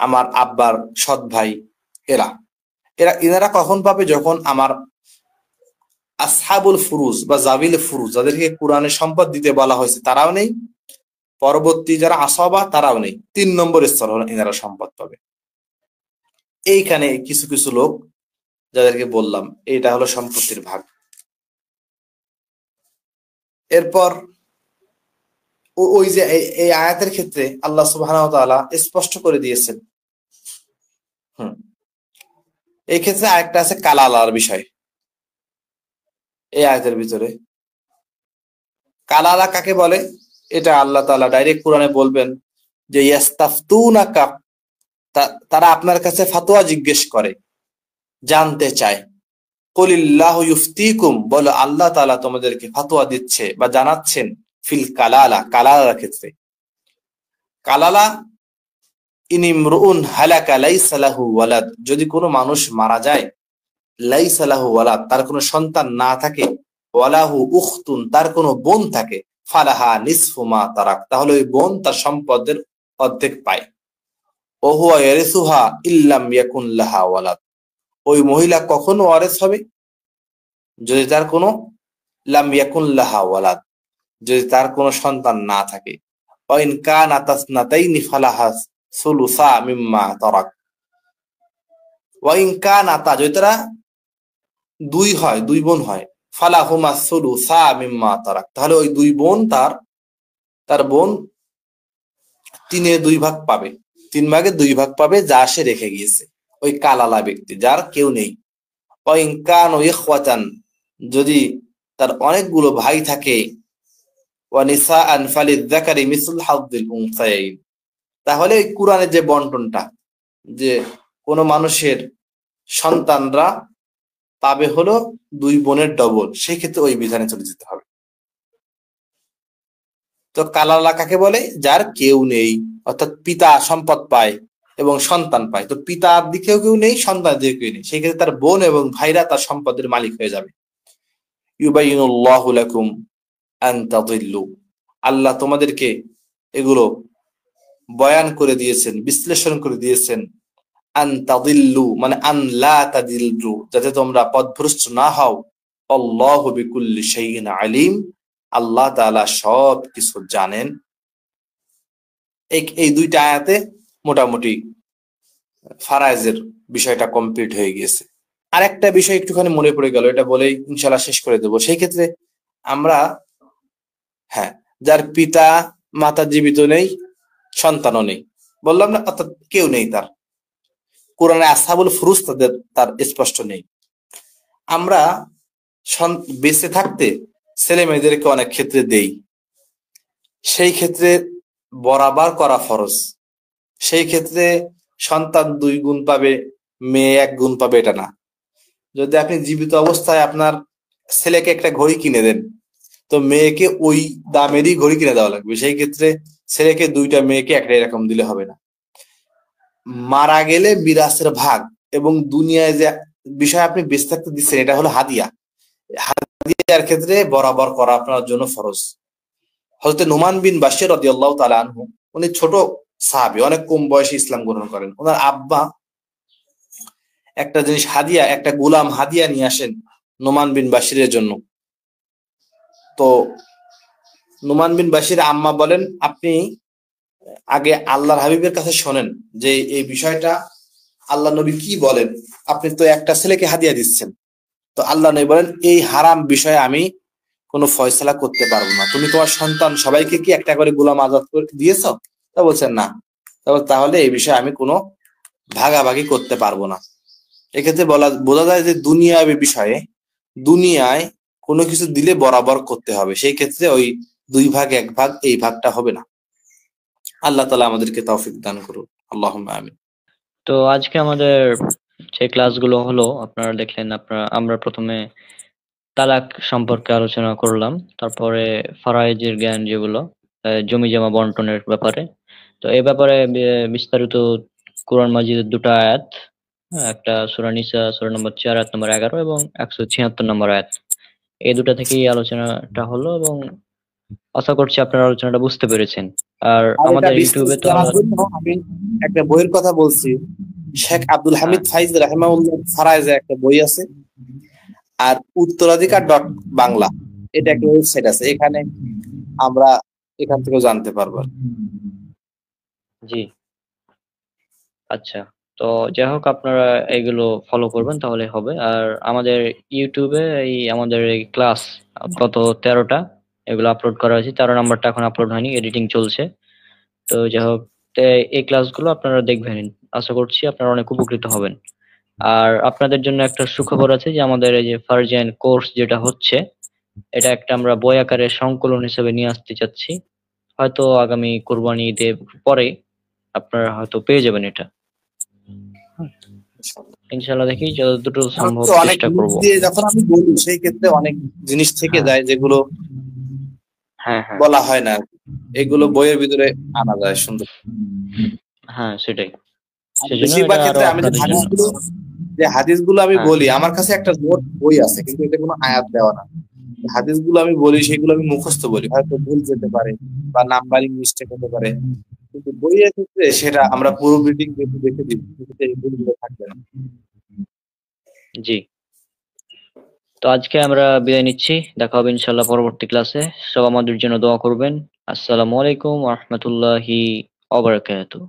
আমার আব্বার সৎ ভাই। এনারা কখন পাবে? যখন আমার আসহাবুল ফুরুজ বা জাবিল ফুরুজ, যাদেরকে কোরআনে সম্পদ দিতে বলা হয়েছে, তারাও নেই, পরবর্তী যারা আসাবা তারাও নেই। 3 নম্বর স্তর হলো এনারা সম্পদ পাবে। এইখানে কিছু কিছু লোক যাদেরকে বললাম, এইটা হলো সম্পত্তির ভাগ। এরপর ওই যে এই আয়াতের ক্ষেত্রে আল্লাহ সুবহানাহু ওয়া তাআলা স্পষ্ট করে দিয়েছেন। এই ক্ষেত্রে আরেকটা আছে কালালার বিষয়। এই আয়াতের ভিতরে কালালা কাকে বলে এটা আল্লাহ তাআলা ডাইরেক্ট কোরআনে বলবেন যে ইয়াস্তাফতুনাকা, তারা আপনার কাছে ফতোয়া জিজ্ঞেস করে, জানতে চায়। কুলিল্লাহু ইউফতিকুম, বলো আল্লাহ তাআলা তোমাদেরকে ফতোয়া দিচ্ছে বা জানাচ্ছেন ফিল কালালা, কালালার ক্ষেত্রে। কালালা ইনিমরুন হালাকা লাইসা লাহু ওয়ালাদ, যদি কোনো মানুষ মারা যায়, লাইসা লাহু ওয়ালাদ, তার কোনো সন্তান না থাকে, ওয়ালাহু উখতুন, তার কোনো বোন থাকে, ফালাহা নিসফু মা তারাক, তাহলে ওই বোন তার সম্পদের অর্ধেক পায়। ওয়া হুয়া ইয়ারিসুহা ইল্লাম ইয়াকুন লাহা ওয়ালাদ, ওই মহিলা কখনো ওয়ারিস হবে যদি তার কোনো লাম ইয়াকুন লাহা ওয়ালাদ, যদি তার কোনো সন্তান না থাকে। ওয়া ইন কানা তাসনাতাইনি ফালাহা সুলুসা মিম্মা তারাক, ওয়া ইন কানা, যদি তারা 2 হয়, 2 বোন হয়, ফালাহুমা সুলুসা মিম্মা তারাক, তাহলে ওই 2 বোন তার বোন 3/2 ভাগ পাবে, 3 ভাগে 2 ভাগ পাবে যা সে রেখে গিয়েছে, ওই কালালা ব্যক্তি যার কেউ নেই। ওয়া ইন কানু ইখওয়াতান, যদি তার অনেকগুলো ভাই থাকে, ওয়া নিসাআন ফালিয-যাকারি মিসলু হাযযিল উনসায়াইন, তাহলে এই কোরআনের যে বন্টনটা, যে কোন মানুষের সন্তানরা পাবে হলো 2 বোনের ডবল, সেই ক্ষেত্রে ওই বিধানে চলে যেতে হবে। তো কালালা কাকে বলে? যার কেউ নেই, অর্থাৎ পিতা সম্পদ পায় এবং সন্তান পায়, তো পিতার দিকেও কেউ নেই, সন্তানের দিকেও কেউ নেই, সেই ক্ষেত্রে তার বোন এবং ভাইরা তার সম্পদের মালিক হয়ে যাবে। ইউবাইয়িনুল্লাহু লাকুম আন তাদিল্লু, আল্লাহ তোমাদেরকে এগুলো বয়ান করে দিয়েছেন, বিশ্লেষণ করে দিয়েছেন। আন তাদিল্লু মানে আন লা তাদিল্লু, যাতে তোমরা পথভ্রষ্ট না হও। আল্লাহু বিকুল্লি শাইইন আলিম, আল্লাহ তাআলা সব কিছু জানেন। এই 2টা আয়াতে মোটামুটি ফারায়েজের বিষয়টা কমপ্লিট হয়ে গিয়েছে। আর একটা বিষয় একটুখানি মনে পড়ে গেল, এটা বলেই ইনশাল্লাহ শেষ করে দেবো। সেই ক্ষেত্রে আমরা, হ্যাঁ, যার পিতা মাতা জীবিত নেই, সন্তানও নেই, বললাম না, অর্থাৎ কেউ নেই তার, কোরআনে আসহাবুল ফুরুজ তার স্পষ্ট নেই। আমরা বেঁচে থাকতে ছেলে মেয়েদেরকে অনেক ক্ষেত্রে দেই, সেই ক্ষেত্রে বরাবর করা ফরজ। সেই ক্ষেত্রে সন্তান 2 গুণ পাবে, মেয়ে 1 গুণ পাবে, এটা না। যদি আপনি জীবিত অবস্থায় আপনার ছেলেকে একটা ঘড়ি কিনে দেন, তো মেয়েকে ওই দামেরই ঘড়ি কিনে দেওয়া লাগবে। সেই ক্ষেত্রে ছেলেকে 2টা, মেয়েকে একটা, এরকম দিলে হবে না। মারা গেলে মিরাসের ভাগ এবং দুনিয়ায় যে বিষয় আপনি বেঁচে থাকতে দিচ্ছেন, এটা হলো হাদিয়া। হাদিয়ার ক্ষেত্রে বরাবর করা আপনার জন্য ফরজ। হযরত নোমান বিন বাশির রাদিয়াল্লাহু তাআলা আনহু, উনি ছোট সাহাবী, অনেক কম বয়সে ইসলাম গ্রহণ করেন। ওনার আব্বা একটা জিনিস হাদিয়া, একটা গোলাম হাদিয়া নিয়ে আসেন নোমান বিন বাশিরের জন্য। তো নোমান বিন বাশির আম্মা বলেন, আপনি আগে আল্লাহর হাবিবের কাছে শোনেন যে এই বিষয়টা আল্লাহ নবী কি বলেন। আপনি তো একটা ছেলেকে হাদিয়া দিচ্ছেন। তো আল্লাহ নবী বলেন, এই হারাম বিষয়ে আমি কোনো ফয়সালা করতে পারবো না। তুমি তোমার সন্তান সবাইকে কি একটা করে গোলাম আজাদ করে দিয়েছ? তা বলছেন না। তাহলে এই বিষয়ে আমি কোনো ভাগাভাগি করতে পারবো না। এক্ষেত্রে বোঝা যায় যে দুনিয়াবী বিষয়ে, দুনিয়ায় কোনো কিছু দিলে বরাবর করতে হবে। সেই ক্ষেত্রে ওই 2 ভাগ 1 ভাগ, এই ভাগটা হবে না। আল্লাহ তাআলা আমাদেরকে তৌফিক দান করুন। আল্লাহুম্মা আমিন। তো আজকে আমাদের যে ক্লাসগুলো হলো, আপনারা দেখলেন, আমরা প্রথমে তালাক সম্পর্কে আলোচনা করলাম, তারপরে ফারায়েজের জ্ঞান যেগুলো, জমি জমা বন্টনের ব্যাপারে। তো এই ব্যাপারে বিস্তারিত কোরআন মাজিদের 2টা আয়াত, একটা সূরা নিসা সূরা নম্বর 4 আয়াত নম্বর 11 এবং 176 নম্বর আয়াত, এই 2টা থেকেই আলোচনাটা হলো, এবং আশা করছি আপনারা আলোচনাটা বুঝতে পেরেছেন। আর আর এটা আমাদের ইউটিউবে বিস্তারিত তো জানার জন্য আমি একটা বইয়ের কথা বলছি। শেখ আব্দুল হ্যাঁ, হামিদ ফাইজ রাহিমাহুল্লাহ ফারায়েজে একটা বই আছে। আর উত্তরাধিকার ডট বাংলা, এটা একটা ওয়েবসাইট আছে, এখানে আমরা এখান থেকেও জানতে পারবো। জি, আচ্ছা। তো যাই হোক, আপনারা এগুলো ফলো করবেন তাহলে হবে। আর আমাদের ইউটিউবে আমাদের এই ক্লাস গত 13টা এগুলো আপলোড করা হয়েছে, 13 নাম্বারটা এখন আপলোড হয়নি, এডিটিং চলছে। তো যাই হোক, এই ক্লাসগুলো আপনারা দেখবেন, আশা করছি আপনারা অনেক উপকৃত হবেন। আর আপনাদের জন্য একটা সুখবর আছে যে আমাদের এই যে ফার্জিয়ান কোর্স যেটা হচ্ছে, এটা একটা আমরা বই আকারে সংকলন হিসেবে নিয়ে আসতে চাচ্ছি। হয়তো আগামী কোরবানি ঈদের পরে আপনারা হয়তো পেয়ে যাবেন এটা। ইনশাল্লাহ, দেখি যতদূর সম্ভব তো অনেক চেষ্টা জিনিস করব। দিয়ে যখন আমি বলি, সেই ক্ষেত্রে অনেক জিনিস থেকে হ্যাঁ, যায় যেগুলো হ্যাঁ, হ্যাঁ, বলা হয় না। এগুলো বইয়ের ভিতরে আনা যায় সুন্দর। হ্যাঁ, সেটাই। আর সেজন্য বেশিরভাগ এটা আরো ক্ষেত্রে আমি আপনাদের জন্য। যে হাদিসগুলো আমি হ্যাঁ, বলি, আমার কাছে একটা নোট বই আছে, কিন্তু এটা কোনো আয়াত দেওয়া না। হাদিসগুলো আমি বলি, সেগুলো আমি মুখস্থ বলি, হয়তো ভুল যেতে পারে বা নাম্বারিং মিস্টেক হতে পারে, কিন্তু বইয়ের ক্ষেত্রে সেটা আমরা পুরো রিডিং দেখে দেখে দিই, সেক্ষেত্রে এই ভুলগুলো থাকবে না। জি। তো আজকে আমরা বিদায় নিচ্ছি, দেখা হবে ইনশাল্লাহ পরবর্তী ক্লাসে। সব আমাদের জন্য দোয়া করবেন। আসসালামু আলাইকুম ওয়া রাহমাতুল্লাহি ওয়া বারাকাতুহু।